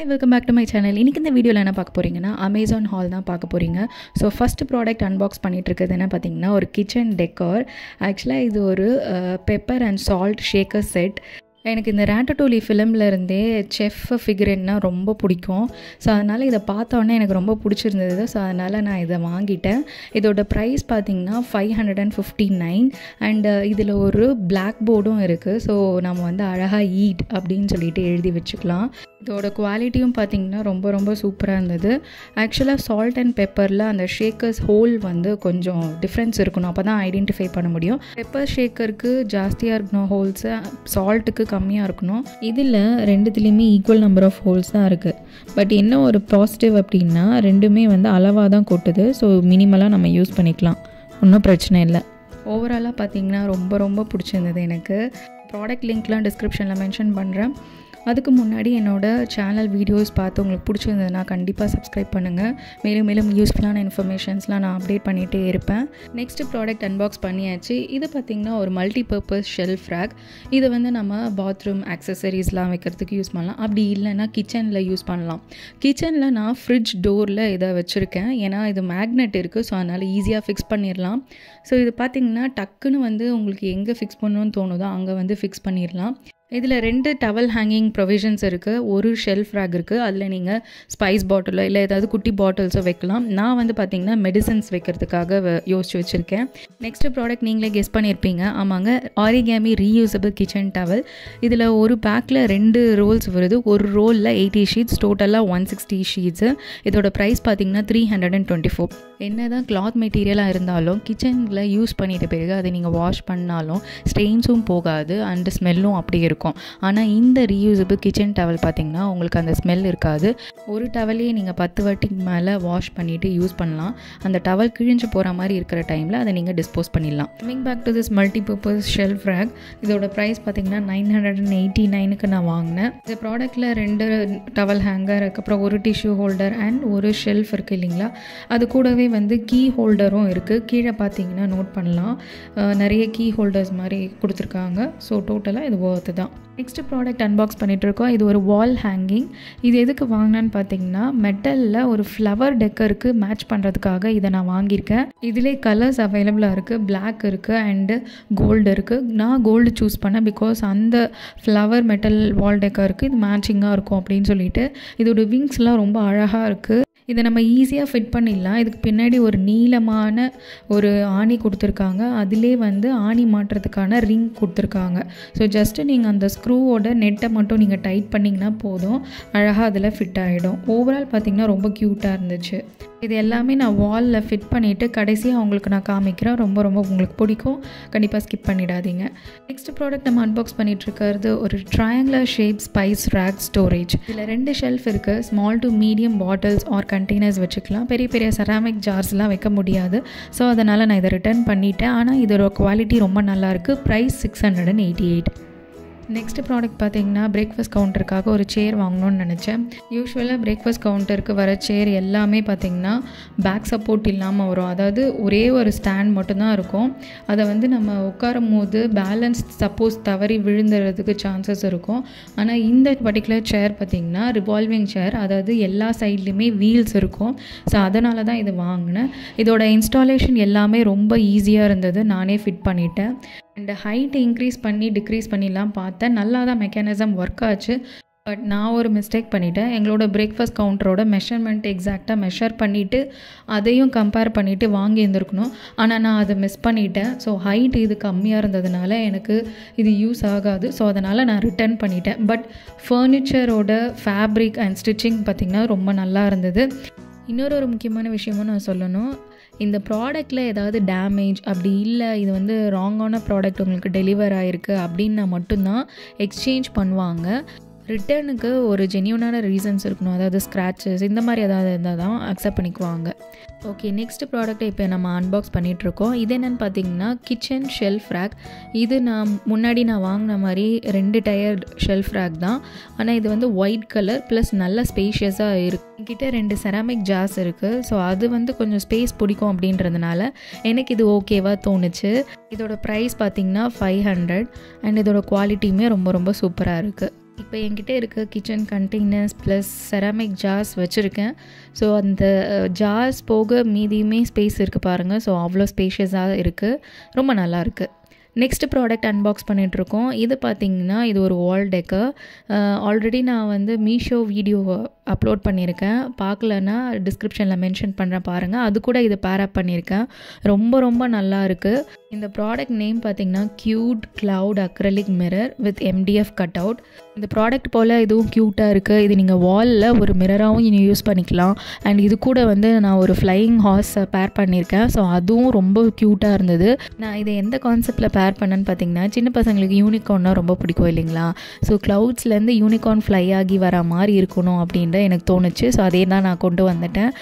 Hi, welcome back to my channel. இன்னைக்கு இந்த வீடியோல என்ன பார்க்க போறீங்கன்னா Amazon haul தான் பார்க்க போறீங்க. ஸோ ஃபர்ஸ்ட் ப்ராடக்ட் அன்பாக்ஸ் பண்ணிட்டு இருக்கிறது என்ன பார்த்தீங்கன்னா ஒரு கிச்சன் டெக்கர். ஆக்சுவலாக இது ஒரு pepper and salt Shekar set. எனக்கு இந்த ராட்டடூலி ஃபிலிமில் இருந்தே செஃப் ஃபிகரின்னா ரொம்ப பிடிக்கும். ஸோ அதனால் இதை பார்த்தோன்னே எனக்கு ரொம்ப பிடிச்சிருந்தது. ஸோ அதனால் நான் இதை வாங்கிட்டேன். இதோட ப்ரைஸ் பார்த்திங்கன்னா 559 அண்ட் இதில் ஒரு பிளாக் போர்டும் இருக்குது. ஸோ நம்ம வந்து அழகாக ஈட் அப்படின்னு சொல்லிட்டு எழுதி வச்சுக்கலாம். இதோட குவாலிட்டியும் பார்த்திங்கன்னா ரொம்ப ரொம்ப சூப்பராக இருந்தது. ஆக்சுவலாக சால்ட் அண்ட் பெப்பரில் அந்த ஷேக்கர்ஸ் ஹோல் வந்து கொஞ்சம் டிஃப்ரென்ஸ் இருக்கணும், அப்போ தான் ஐடென்டிஃபை பண்ண முடியும். பெப்பர் ஷேக்கருக்கு ஜாஸ்தியாக இருக்கணும் ஹோல்ஸு, சால்ட்டுக்கு கம்மியாக இருக்கணும். இதில் ரெண்டுத்துலேயுமே ஈக்குவல் நம்பர் ஆஃப் ஹோல்ஸ் தான் இருக்குது. பட் என்ன ஒரு பாசிட்டிவ் அப்படின்னா ரெண்டுமே வந்து அளவாக தான் கொட்டுது. ஸோ மினிமலாக நம்ம யூஸ் பண்ணிக்கலாம், ஒன்றும் பிரச்சனை இல்லை. ஓவராலாக பார்த்திங்கன்னா ரொம்ப ரொம்ப பிடிச்சிருந்தது எனக்கு. ப்ராடக்ட் லிங்க்லாம் டிஸ்கிரிப்ஷனில் மென்ஷன் பண்ணுறேன். அதுக்கு முன்னாடி என்னோடய சேனல் வீடியோஸ் பார்த்து உங்களுக்கு பிடிச்சிருந்ததுன்னா கண்டிப்பாக சப்ஸ்கிரைப் பண்ணுங்கள். மேலும் மேலும் யூஸ்ஃபுல்லான இன்ஃபர்மேஷன்ஸ்லாம் நான் அப்டேட் பண்ணிகிட்டே இருப்பேன். நெக்ஸ்ட்டு ப்ராடக்ட் அன்பாக்ஸ் பண்ணியாச்சு. இது பார்த்திங்கன்னா ஒரு மல்டி பர்பஸ் ஷெல்ஃப் ரேக். இதை வந்து நம்ம பாத்ரூம் ஆக்சசரிஸ்லாம் வைக்கிறதுக்கு யூஸ் பண்ணலாம், அப்படி இல்லைன்னா கிச்சனில் யூஸ் பண்ணலாம். கிச்சனில் நான் ஃப்ரிட்ஜ் டோரில் இதை வச்சுருக்கேன், ஏன்னா இது மேக்னெட் இருக்குது. ஸோ அதனால் ஈஸியாக ஃபிக்ஸ் பண்ணிடலாம். ஸோ இது பார்த்திங்கன்னா டக்குன்னு வந்து உங்களுக்கு எங்கே ஃபிக்ஸ் பண்ணணும்னு தோணுதோ அங்கே வந்து ஃபிக்ஸ் பண்ணிடலாம். இதில் 2 டவல் ஹேங்கிங் ப்ரொவிஷன்ஸ் இருக்குது, ஒரு ஷெல்ஃப் ரேக் இருக்குது. அதில் நீங்கள் ஸ்பைஸ் பாட்டிலோ இல்லை ஏதாவது குட்டி பாட்டில்ஸோ வைக்கலாம். நான் வந்து பார்த்திங்கன்னா மெடிசன்ஸ் வைக்கிறதுக்காக யோசிச்சு வச்சுருக்கேன். நெக்ஸ்ட்டு ப்ராடக்ட் நீங்களே கெஸ் பண்ணியிருப்பீங்க, ஆமாங்க, ஆரிகேமி ரீயூசபிள் கிச்சன் டவல். இதில் ஒரு பேக்கில் 2 ரோல்ஸ் வருது. ஒரு ரோலில் 80 ஷீட்ஸ், டோட்டலாக 160 ஷீட்ஸு. இதோட ப்ரைஸ் பார்த்திங்கன்னா 324. என்ன தான் கிளாத் மெட்டீரியலாக இருந்தாலும் கிச்சனில் யூஸ் பண்ணிட்ட பிறகு அதை நீங்கள் வாஷ் பண்ணாலும் ஸ்டெயின்ஸும் போகாது அண்டு ஸ்மெல்லும் அப்படியே இருக்கும். ஆனால் இந்த ரீயூசபிள் கிச்சன் டவல் பார்த்திங்கன்னா உங்களுக்கு அந்த ஸ்மெல் இருக்காது. ஒரு டவலையே நீங்கள் 10 வாட்டிக்கு மேலே வாஷ் பண்ணிவிட்டு யூஸ் பண்ணலாம். அந்த டவல் கிழிஞ்சு போகிற மாதிரி இருக்கிற டைமில் அதை நீங்கள் டிஸ்போஸ் பண்ணிடலாம். Coming back to this multi purpose shelf rack. இதோட ப்ரைஸ் பார்த்திங்கன்னா 989க்கு நான் வாங்கினேன். இந்த ப்ராடக்ட்டில் 2 டவல் ஹேங்கர், அதுக்கப்புறம் ஒரு டிஷ்யூ ஹோல்டர் அண்ட் ஒரு ஷெல்ஃப் இருக்குது இல்லைங்களா. அது கூடவே வந்து கீ ஹோல்டரும் இருக்குது. கீழே பார்த்தீங்கன்னா நோட் பண்ணலாம், நிறைய கீ ஹோல்டர்ஸ் மாதிரி கொடுத்துருக்காங்க. ஸோ டோட்டலாக இது ஒர்த்து தான். நெக்ஸ்ட் ப்ராடக்ட் அன்பாக்ஸ் பண்ணிகிட்ருக்கோம். இது ஒரு வால் ஹேங்கிங். இது எதுக்கு வாங்கினேன்னு பார்த்தீங்கன்னா மெட்டலில் ஒரு ஃப்ளவர் டெக்கருக்கு மேட்ச் பண்ணுறதுக்காக இதை நான் வாங்கியிருக்கேன். இதிலே கலர்ஸ் அவைலபிளாக இருக்குது, பிளாக் இருக்குது அண்டு கோல்டு இருக்குது. நான் கோல்டு சூஸ் பண்ணேன் பிகாஸ் அந்த ஃப்ளவர் மெட்டல் வால் டெக்கருக்கு இது மேட்சிங்காக இருக்கும் அப்படின்னு சொல்லிட்டு. இதோட விங்ஸ்லாம் ரொம்ப அழகாக இருக்குது. இதை நம்ம ஈஸியாக ஃபிட் பண்ணிடலாம். இதுக்கு பின்னாடி ஒரு நீளமான ஒரு ஆணி கொடுத்துருக்காங்க. அதிலே வந்து ஆணி மாட்டுறதுக்கான ரிங் கொடுத்துருக்காங்க. ஸோ ஜஸ்ட்டு நீங்கள் அந்த ஸ்க்ரூவோட நெட்டை மட்டும் நீங்கள் டைட் பண்ணிங்கன்னா போதும், அழகாக அதில் ஃபிட் ஆகிடும். ஓவரால் பார்த்திங்கன்னா ரொம்ப க்யூட்டாக இருந்துச்சு. இது எல்லாமே நான் வாலில் ஃபிட் பண்ணிவிட்டு கடைசியாக உங்களுக்கு நான் காமிக்கிறேன். ரொம்ப ரொம்ப உங்களுக்கு பிடிக்கும், கண்டிப்பாக ஸ்கிப் பண்ணிடாதீங்க. நெக்ஸ்ட் ப்ராடக்ட் நம்ம அன்பாக்ஸ் பண்ணிகிட்ருக்கிறது ஒரு triangular shape spice rack storage. இதில் 2 ஷெல்ஃப் இருக்குது. Small to medium bottles or containers வச்சுக்கலாம். பெரிய பெரிய செராமிக் ஜார்ஸ்லாம் வைக்க முடியாது. ஸோ அதனால் நான் இதை ரிட்டர்ன் பண்ணிட்டேன். ஆனால் இதோட குவாலிட்டி ரொம்ப நல்லாயிருக்கு. ப்ரைஸ் 688. நெக்ஸ்ட் ப்ராடக்ட் பார்த்திங்கன்னா பிரேக்ஃபாஸ்ட் கவுண்டருக்காக ஒரு சேர் வாங்கணும்னு நினச்சேன். யூஸ்வலாக பிரேக்ஃபாஸ்ட் கவுண்டருக்கு வர சேர் எல்லாமே பார்த்திங்கன்னா பேக் சப்போர்ட் இல்லாமல் வரும். அதாவது ஒரே ஒரு ஸ்டாண்ட் மட்டும்தான் இருக்கும். அதை வந்து நம்ம உட்காரும் போது பேலன்ஸ் சப்போஸ் தவறி விழுந்துறதுக்கு சான்சஸ் இருக்கும். ஆனால் இந்த பர்டிகுலர் சேர் பார்த்திங்கன்னா ரிவால்விங் சேர், அதாவது எல்லா சைட்லேயுமே வீல்ஸ் இருக்கும். ஸோ அதனால தான் இது வாங்கினேன். இதோட இன்ஸ்டாலேஷன் எல்லாமே ரொம்ப ஈஸியாக இருந்தது, நானே ஃபிட் பண்ணிட்டேன். அண்ட் ஹைட் இன்க்ரீஸ் பண்ணி டிக்ரீஸ் பண்ணிலாம் பார்த்தேன், நல்லா தான் மெக்கானிசம் ஒர்க் ஆச்சு. பட் நான் ஒரு மிஸ்டேக் பண்ணிவிட்டேன். எங்களோட பிரேக்ஃபாஸ்ட் கவுண்டரோட மெஷர்மெண்ட் எக்ஸாக்டாக மெஷர் பண்ணிவிட்டு அதையும் கம்பேர் பண்ணிவிட்டு வாங்கி இருந்திருக்கணும். ஆனால் நான் அதை மிஸ் பண்ணிட்டேன். ஸோ ஹைட் இது கம்மியாக இருந்ததுனால எனக்கு இது யூஸ் ஆகாது. ஸோ அதனால் நான் ரிட்டர்ன் பண்ணிட்டேன். பட் ஃபர்னிச்சரோட ஃபேப்ரிக் அண்ட் ஸ்டிச்சிங் பார்த்திங்கன்னா ரொம்ப நல்லா இருந்தது. இன்னொரு முக்கியமான விஷயமும் நான் சொல்லணும், இந்த ப்ராடக்டில் ஏதாவது டேமேஜ் அப்படி இல்லை, இது வந்து ராங்கான ப்ராடக்ட் உங்களுக்கு டெலிவர் ஆகிருக்கு அப்படின்னா மட்டும்தான் எக்ஸ்சேஞ்ச் பண்ணுவாங்க. ரிட்டர்னுக்கு ஒரு ஜென்யூனான ரீசன்ஸ் இருக்கணும், அதாவது ஸ்க்ராச்சஸ் இந்த மாதிரி ஏதாவது இருந்தால் தான் அக்செப்ட் பண்ணிக்குவாங்க. ஓகே, நெக்ஸ்ட் ப்ராடக்ட்டை இப்போ நம்ம அன்பாக்ஸ் பண்ணிகிட்ருக்கோம். இது என்னென்னு பார்த்தீங்கன்னா கிச்சன் ஷெல்ஃப் ரேக். இது முன்னாடி நான் வாங்கின மாதிரி 2 டயர் ஷெல்ஃப் ரேக் தான். ஆனால் இது வந்து ஒயிட் கலர் ப்ளஸ் நல்ல ஸ்பேஷியஸாக இருக்குது. என்கிட்ட 2 செராமிக் ஜார்ஸ் இருக்குது. ஸோ அது வந்து கொஞ்சம் ஸ்பேஸ் பிடிக்கும் அப்படின்றதுனால எனக்கு இது ஓகேவாக தோணுச்சு. இதோட ப்ரைஸ் பார்த்திங்கன்னா 500 அண்ட் இதோட குவாலிட்டியுமே ரொம்ப ரொம்ப சூப்பராக இருக்குது. இப்போ என்கிட்ட இருக்க kitchen containers plus ceramic jars வச்சுருக்கேன். ஸோ அந்த ஜார்ஸ் போக மீதியுமே ஸ்பேஸ் இருக்குது பாருங்கள். ஸோ அவ்வளோ ஸ்பேஷியஸாக இருக்குது, ரொம்ப நல்லாயிருக்கு. நெக்ஸ்ட் ப்ராடக்ட் அன்பாக்ஸ் பண்ணிகிட்ருக்கோம். இது பார்த்திங்கன்னா இது ஒரு வால் டெக்கர். ஆல்ரெடி நான் வந்து மீஷோ வீடியோ அப்லோட் பண்ணியிருக்கேன். பார்க்கலன்னா டிஸ்கிரிப்ஷனில் மென்ஷன் பண்ணுறேன் பாருங்கள். அது கூட இது பேர் அப் பண்ணியிருக்கேன். ரொம்ப ரொம்ப நல்லா இருக்குது. இந்த ப்ராடக்ட் நேம் பார்த்திங்கன்னா cute cloud acrylic mirror with MDF cut out. இந்த ப்ராடக்ட் போல் இதுவும் க்யூட்டாக இருக்குது. இது நீங்கள் வாலில் ஒரு மிரராகவும் யூஸ் பண்ணிக்கலாம். அண்ட் இது கூட வந்து நான் ஒரு ஃப்ளையிங் ஹார்ஸை பேர் பண்ணியிருக்கேன். ஸோ அதுவும் ரொம்ப க்யூட்டாக இருந்தது. நான் இதை எந்த கான்செப்டில் பேர் பண்ணேன்னு பார்த்தீங்கன்னா, சின்ன பசங்களுக்கு யூனிகார்ன்னா ரொம்ப பிடிக்கும் இல்லைங்களா? ஸோ க்ளவுட்ஸ்லேருந்து யூனிகார்ன் ஃப்ளை ஆகி வர மாதிரி இருக்கணும் அப்படின்ட்டு எனக்கு தோணுச்சு. ஸோ அதே தான் நான் கொண்டு வந்துட்டேன்.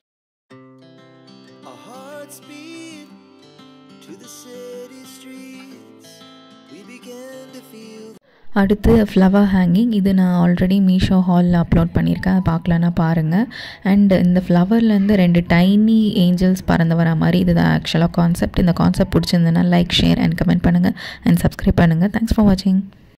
அடுத்து ஃப்ளவர் ஹேங்கிங். இது நான் ஆல்ரெடி மீஷோ ஹாலில் அப்லோட் பண்ணியிருக்கேன். அதை பார்க்கலன்னா பாருங்கள். அண்ட் இந்த ஃப்ளவர்லேருந்து 2 டைனி ஏஞ்சல்ஸ் பறந்து வர மாதிரி இதுதான் ஆக்சுவலாக கான்செப்ட். இந்த கான்செப்ட் பிடிச்சிருந்ததுன்னா லைக், ஷேர் அண்ட் கமெண்ட் பண்ணுங்கள் அண்ட் சப்ஸ்கிரைப் பண்ணுங்கள். தேங்க்ஸ் ஃபார் வாட்சிங்.